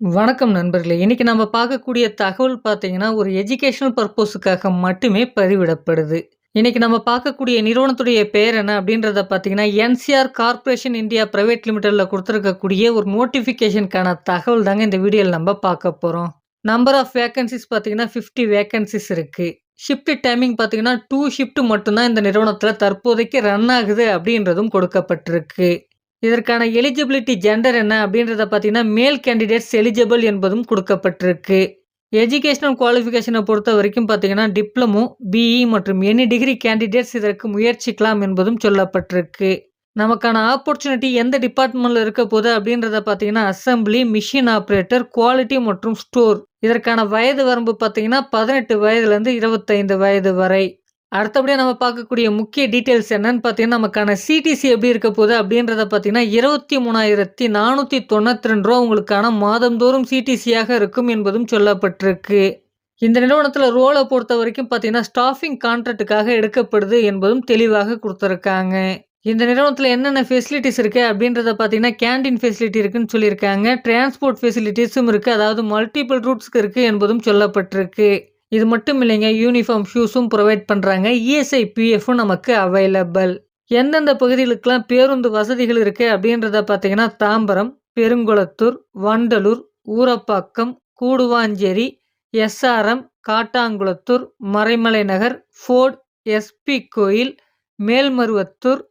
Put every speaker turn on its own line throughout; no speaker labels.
வணக்கம் நண்பர்களே! இன்னைக்கு நம்ம பார்க்கக்கூடிய தகவல் பார்த்தீங்கன்னா, ஒரு எஜுகேஷனல் பர்ப்போஸுக்காக மட்டுமே பதிவிடப்படுது. இன்னைக்கு நம்ம பார்க்கக்கூடிய நிறுவனத்துடைய பெயர் என்ன அப்படின்றத பார்த்தீங்கன்னா, என்சிஆர் கார்ப்பரேஷன் இந்தியா பிரைவேட் லிமிடெட்ல குடுத்திருக்கக்கூடிய ஒரு நோட்டிஃபிகேஷனுக்கான தகவல் தாங்க இந்த வீடியோல நம்ம பார்க்க போறோம். நம்பர் ஆஃப் வேக்கன்ஸீஸ் பார்த்தீங்கன்னா, 50 வேக்கன்ஸீஸ் இருக்கு. ஷிஃப்ட் டைமிங் பார்த்தீங்கன்னா, 2 ஷிஃப்ட் மட்டும் தான் இந்த நிறுவனத்தில தற்போதைக்கு ரன் ஆகுது அப்படின்றதும் கொடுக்கப்பட்டிருக்கு. இதற்கான எலிஜிபிலிட்டி ஜெண்டர் என்ன அப்படின்றத பார்த்தீங்கன்னா, மேல் கேண்டிடேட்ஸ் எலிஜிபிள் என்பதும் குடுக்கப்பட்டிருக்கு. எஜுகேஷனல் குவாலிஃபிகேஷன பொறுத்தவரைக்கும் பார்த்தீங்கன்னா, டிப்ளமோ, பிஇ மற்றும் எனி டிகிரி கேண்டிடேட்ஸ் இதற்கு முயற்சிக்கலாம் என்பதும் சொல்லப்பட்டிருக்கு. நமக்கான ஆப்பர்ச்சுனிட்டி எந்த டிபார்ட்மெண்ட்ல இருக்க போது அப்படின்றத பார்த்தீங்கன்னா, அசெம்பிளி, மிஷின் ஆப்பரேட்டர், குவாலிட்டி மற்றும் ஸ்டோர். இதற்கான வயது வரம்பு பார்த்தீங்கன்னா, 18 வயதிலிருந்து 25 வயது வரை. அடுத்தபடியா நம்ம பார்க்கக்கூடிய முக்கிய டீட்டெயில்ஸ் என்னன்னு பார்த்தீங்கன்னா, நமக்கான சிடிசி எப்படி இருக்க போது அப்படின்றத பார்த்தீங்கன்னா, ரூ. 23,492 உங்களுக்கான மாதந்தோறும் சிடிசியாக இருக்கும் என்பதும் சொல்லப்பட்டிருக்கு. இந்த நிறுவனத்தில ரோல பொறுத்தவரைக்கும் பார்த்தீங்கன்னா, ஸ்டாஃபிங் கான்ட்ராக்ட்டுக்காக எடுக்கப்படுது என்பதும் தெளிவாக குடுத்துருக்காங்க. இந்த நிறுவனத்தில என்னென்ன ஃபெசிலிட்டீஸ் இருக்கு அப்படின்றத பார்த்தீங்கன்னா, கேன்டீன் ஃபெசிலிட்டி இருக்குன்னு சொல்லியிருக்காங்க. டிரான்ஸ்போர்ட் ஃபெசிலிட்டீஸும் இருக்கு. அதாவது மல்டிபிள் ரூட்ஸ்க்கு இருக்கு என்பதும் சொல்லப்பட்டிருக்கு. இது மட்டும் இல்லைங்க. யூனிஃபார்ம் ஷூஸும் புரொவைட் பண்றாங்க. இஎஸ்ஐ, பிஎஃப்பும் நமக்கு அவைலபிள். எந்தெந்த பகுதிகளுக்கெல்லாம் பேருந்து வசதிகள் இருக்கு அப்படின்றத பார்த்தீங்கன்னா, தாம்பரம், பெருங்குளத்தூர், வண்டலூர், ஊரப்பாக்கம், கூடுவாஞ்சேரி, எஸ்ஆர்எம், காட்டாங்குளத்தூர், மறைமலை நகர், ஃபோர்ட், எஸ்பி கோயில், மேல்மருவத்தூர்,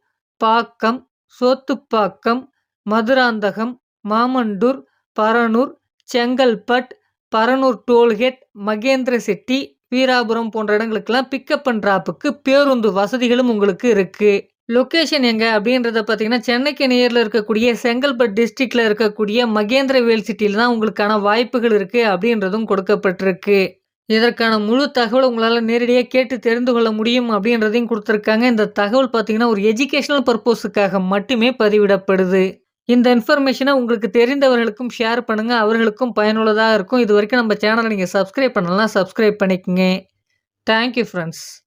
பாக்கம், சோத்துப்பாக்கம், மதுராந்தகம், மாமண்டூர், பரனூர், செங்கல்பட், பரனூர் டோல்கேட், மகேந்திர சிட்டி, வீராபுரம் போன்ற இடங்களுக்கெல்லாம் பிக்கப் அண்ட் டிராப்புக்கு பேருந்து வசதிகளும் உங்களுக்கு இருக்கு. லொகேஷன் எங்க அப்படின்றத பார்த்தீங்கன்னா, சென்னைக்கு நியர்ல இருக்கக்கூடிய செங்கல்பட் டிஸ்ட்ரிக்ட்ல இருக்கக்கூடிய மகேந்திரவேல் சிட்டில தான் உங்களுக்கான வாய்ப்புகள் இருக்கு அப்படின்றதும் கொடுக்கப்பட்டிருக்கு. இதற்கான முழு தகவல உங்களால நேரடியா கேட்டு தெரிந்து கொள்ள முடியும் அப்படின்றதையும் குடுத்துருக்காங்க. இந்த தகவல் பார்த்தீங்கன்னா, ஒரு எஜுகேஷனல் பர்ப்போஸுக்காக மட்டுமே பதிவிடப்படுது. இந்த இன்ஃபர்மேஷன உங்களுக்கு தெரிந்தவர்களுக்கும் ஷேர் பண்ணுங்க. அவர்களுக்கும் பயனுள்ளதா இருக்கும். இதுவரைக்கும் நம்ம சேனல நீங்க சப்ஸ்கிரைப் பண்ணலனா சப்ஸ்கிரைப் பண்ணிக்கங்க. Thank you friends.